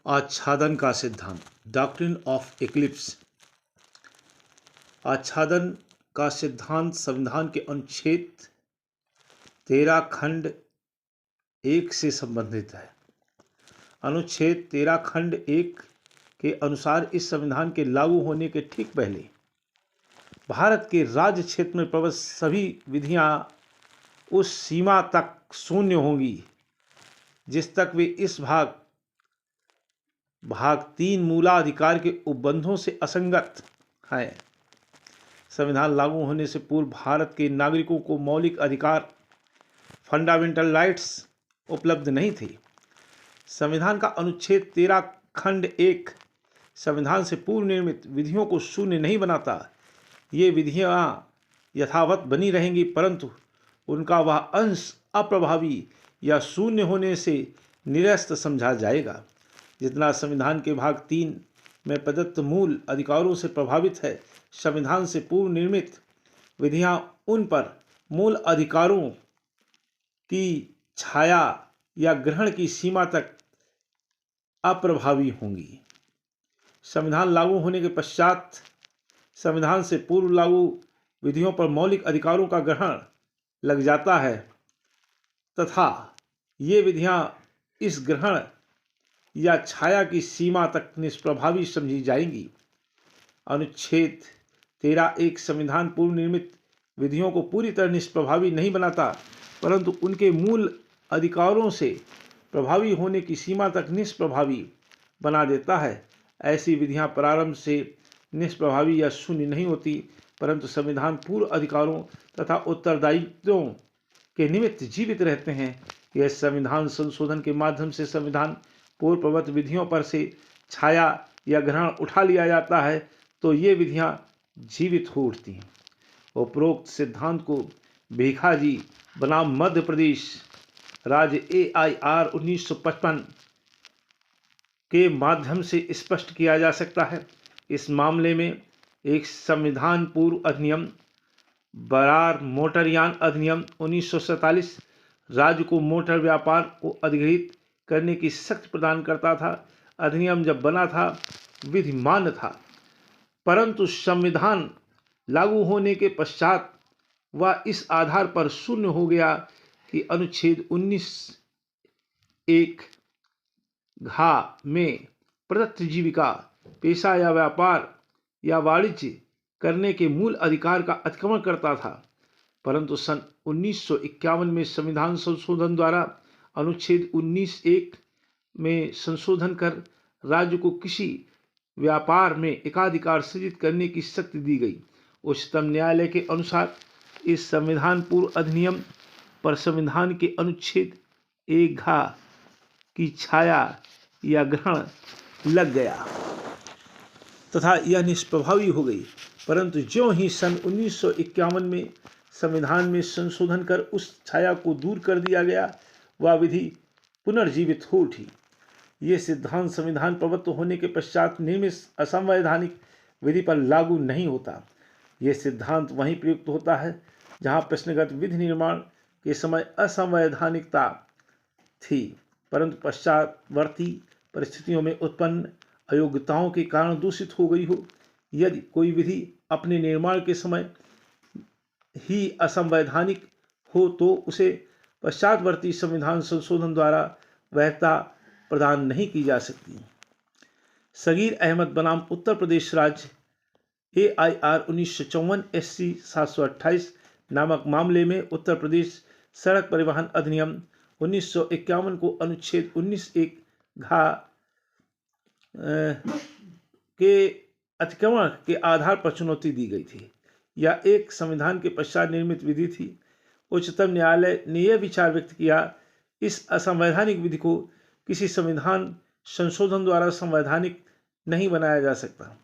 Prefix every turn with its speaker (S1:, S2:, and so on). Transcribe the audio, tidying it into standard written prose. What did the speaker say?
S1: आच्छादन का सिद्धांत, डॉक्ट्रिन ऑफ इक्लिप्स। आच्छादन का सिद्धांत संविधान के अनुच्छेद 13 खंड 1 से संबंधित है। अनुच्छेद 13 खंड 1 के अनुसार इस संविधान के लागू होने के ठीक पहले भारत के राज्य क्षेत्र में प्रवृत्त सभी विधियां उस सीमा तक शून्य होंगी जिस तक वे इस भाग 3 मूलाधिकार के उपबंधों से असंगत है। संविधान लागू होने से पूर्व भारत के नागरिकों को मौलिक अधिकार फंडामेंटल राइट्स उपलब्ध नहीं थे। संविधान का अनुच्छेद 13 खंड 1 संविधान से पूर्व निर्मित विधियों को शून्य नहीं बनाता। ये विधियां यथावत बनी रहेंगी, परंतु उनका वह अंश अप्रभावी या शून्य होने से निरस्त समझा जाएगा। जितना संविधान के भाग 3 में प्रदत्त मूल अधिकारों से प्रभावित है, संविधान से पूर्व निर्मित विधियां उन पर मूल अधिकारों की छाया या ग्रहण की सीमा तक अप्रभावी होंगी। संविधान लागू होने के पश्चात संविधान से पूर्व लागू विधियों पर मौलिक अधिकारों का ग्रहण लग जाता है तथा ये विधियां इस ग्रहण या छाया की सीमा तक निष्प्रभावी समझी जाएंगी। अनुच्छेद 13(1) संविधान पूर्व निर्मित विधियों को पूरी तरह निष्प्रभावी नहीं बनाता, परंतु उनके मूल अधिकारों से प्रभावी होने की सीमा तक निष्प्रभावी बना देता है। ऐसी विधियां प्रारंभ से निष्प्रभावी या शून्य नहीं होती, परंतु संविधान पूर्व अधिकारों तथा उत्तरदायित्वों के निमित्त जीवित रहते हैं। यह संविधान संशोधन के माध्यम से संविधान पूर्व प्रदत्त विधियों पर से छाया या ग्रहण उठा लिया जाता है तो ये विधियां जीवित हो उठती हैं। उपरोक्त सिद्धांत को भीखाजी बनाम मध्य प्रदेश राज्य AIR 1955 के माध्यम से स्पष्ट किया जा सकता है। इस मामले में एक संविधान पूर्व अधिनियम बरार मोटरयान अधिनियम 1947 राज्य को मोटर व्यापार को अधिग्रहित करने की शक्ति प्रदान करता था। अधिनियम जब बना था विधिमान्य था, परंतु संविधान लागू होने के पश्चात वह इस आधार पर शून्य हो गया कि अनुच्छेद 19(1) घ में प्रदत्त जीविका, पेशा या व्यापार या वाणिज्य करने के मूल अधिकार का अतिक्रमण करता था। परंतु सन 1951 में संविधान संशोधन द्वारा अनुच्छेद 19(1) में संशोधन कर राज्य को किसी व्यापार में एकाधिकार सृजित करने की शक्ति दी गई। उच्चतम न्यायालय के अनुसार इस संविधान पूर्व अधिनियम पर संविधान के अनुच्छेद 1 घ की छाया या ग्रहण लग गया तथा यह निष्प्रभावी हो गई। परंतु ज्यों ही सन 1951 में संविधान में संशोधन कर उस छाया को दूर कर दिया गया, वह विधि पुनर्जीवित हो उठी। ये सिद्धांत संविधान प्रवृत्त होने के पश्चात निर्मित असंवैधानिक विधि पर लागू नहीं होता। यह सिद्धांत वहीं प्रयुक्त होता है जहां प्रश्नगत विधि निर्माण के समय असंवैधानिकता थी, परंतु पश्चातवर्ती परिस्थितियों में उत्पन्न अयोग्यताओं के कारण दूषित हो गई हो। यदि कोई विधि अपने निर्माण के समय ही असंवैधानिक हो तो उसे पश्चातवर्ती संविधान संशोधन द्वारा वैधता प्रदान नहीं की जा सकती। सगीर अहमद बनाम उत्तर प्रदेश राज्य AIR 1954 SC 728 नामक मामले में उत्तर प्रदेश सड़क परिवहन अधिनियम 1951 को अनुच्छेद 19(1) घ के अतिक्रमण के आधार पर चुनौती दी गई थी। यह एक संविधान के पश्चात निर्मित विधि थी। उच्चतम न्यायालय ने यह विचार व्यक्त किया, इस असंवैधानिक विधि को किसी संविधान संशोधन द्वारा संवैधानिक नहीं बनाया जा सकता।